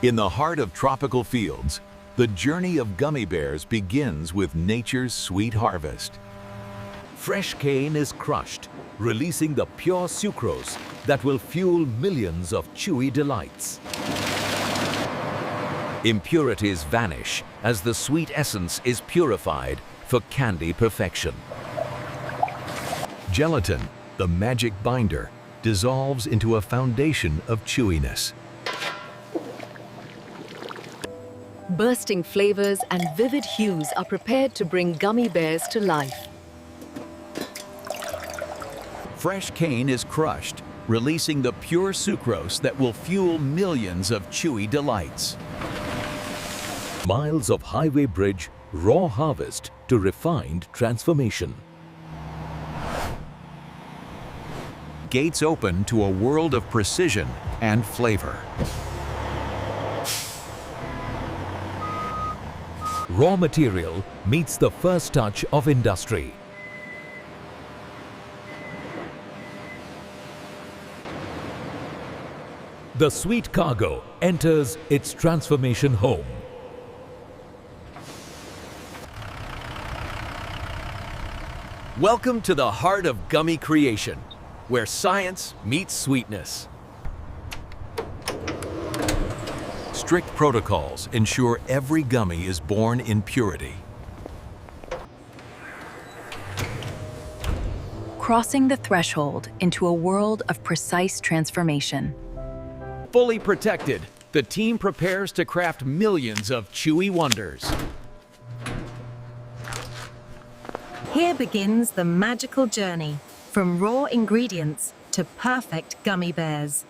In the heart of tropical fields, the journey of gummy bears begins with nature's sweet harvest. Fresh cane is crushed, releasing the pure sucrose that will fuel millions of chewy delights. Impurities vanish as the sweet essence is purified for candy perfection. Gelatin, the magic binder, dissolves into a foundation of chewiness. Bursting flavors and vivid hues are prepared to bring gummy bears to life. Fresh cane is crushed, releasing the pure sucrose that will fuel millions of chewy delights. Miles of highway bridge, raw harvest to refined transformation. Gates open to a world of precision and flavor. Raw material meets the first touch of industry. The sweet cargo enters its transformation home. Welcome to the heart of gummy creation, where science meets sweetness. Strict protocols ensure every gummy is born in purity. Crossing the threshold into a world of precise transformation. Fully protected, the team prepares to craft millions of chewy wonders. Here begins the magical journey, from raw ingredients to perfect gummy bears.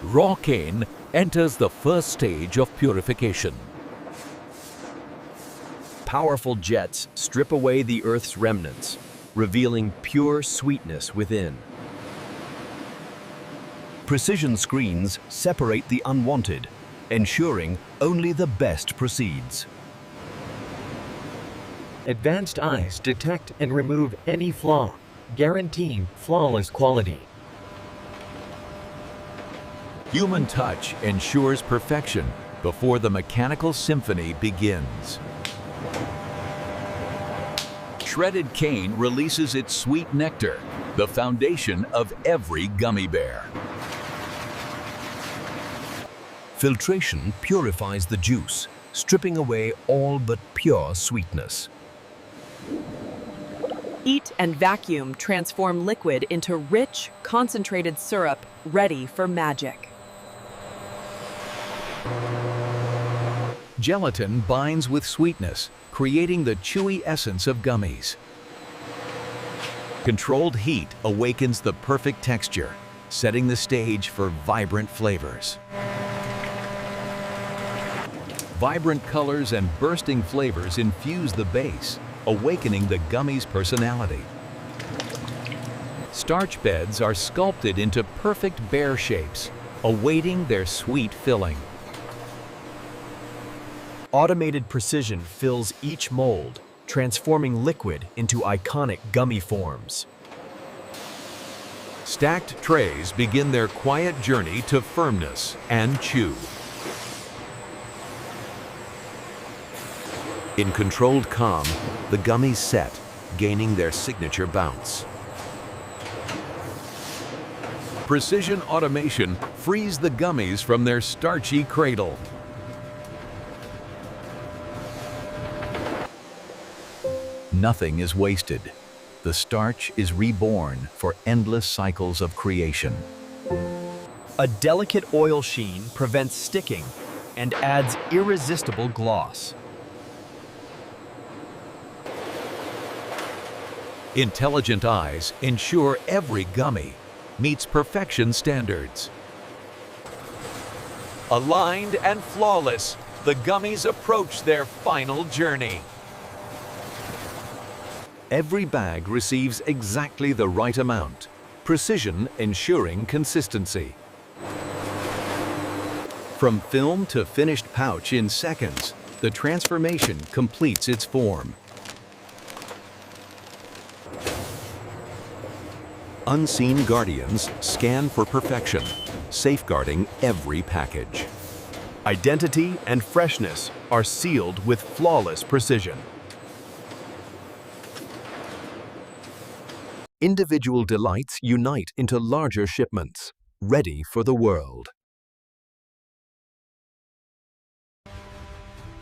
Raw cane enters the first stage of purification. Powerful jets strip away the Earth's remnants, revealing pure sweetness within. Precision screens separate the unwanted, ensuring only the best proceeds. Advanced eyes detect and remove any flaw, guaranteeing flawless quality. Human touch ensures perfection before the mechanical symphony begins. Shredded cane releases its sweet nectar, the foundation of every gummy bear. Filtration purifies the juice, stripping away all but pure sweetness. Heat and vacuum transform liquid into rich, concentrated syrup ready for magic. Gelatin binds with sweetness, creating the chewy essence of gummies. Controlled heat awakens the perfect texture, setting the stage for vibrant flavors. Vibrant colors and bursting flavors infuse the base, awakening the gummy's personality. Starch beds are sculpted into perfect bear shapes, awaiting their sweet filling. Automated precision fills each mold, transforming liquid into iconic gummy forms. Stacked trays begin their quiet journey to firmness and chew. In controlled calm, the gummies set, gaining their signature bounce. Precision automation frees the gummies from their starchy cradle. Nothing is wasted. The starch is reborn for endless cycles of creation. A delicate oil sheen prevents sticking and adds irresistible gloss. Intelligent eyes ensure every gummy meets perfection standards. Aligned and flawless, the gummies approach their final journey. Every bag receives exactly the right amount, precision ensuring consistency. From film to finished pouch in seconds, the transformation completes its form. Unseen guardians scan for perfection, safeguarding every package. Identity and freshness are sealed with flawless precision. Individual delights unite into larger shipments, ready for the world.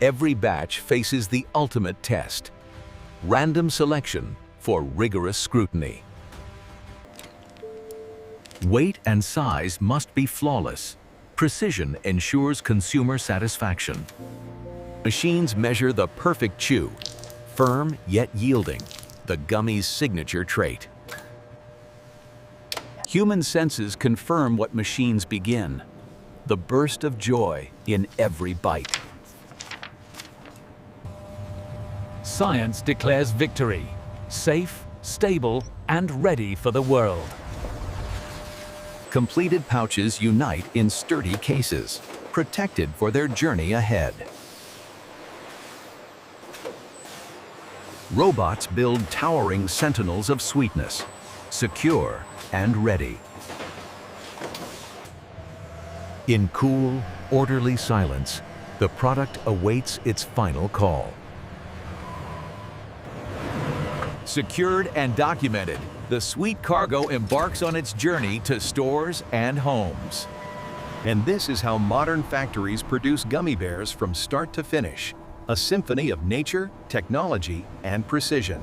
Every batch faces the ultimate test. Random selection for rigorous scrutiny. Weight and size must be flawless. Precision ensures consumer satisfaction. Machines measure the perfect chew, firm yet yielding, the Gummy's signature trait. Human senses confirm what machines begin, the burst of joy in every bite. Science declares victory, safe, stable, and ready for the world. Completed pouches unite in sturdy cases, protected for their journey ahead. Robots build towering sentinels of sweetness, secure and ready. In cool, orderly silence, the product awaits its final call. Secured and documented, the sweet cargo embarks on its journey to stores and homes. And this is how modern factories produce gummy bears from start to finish, a symphony of nature, technology, and precision.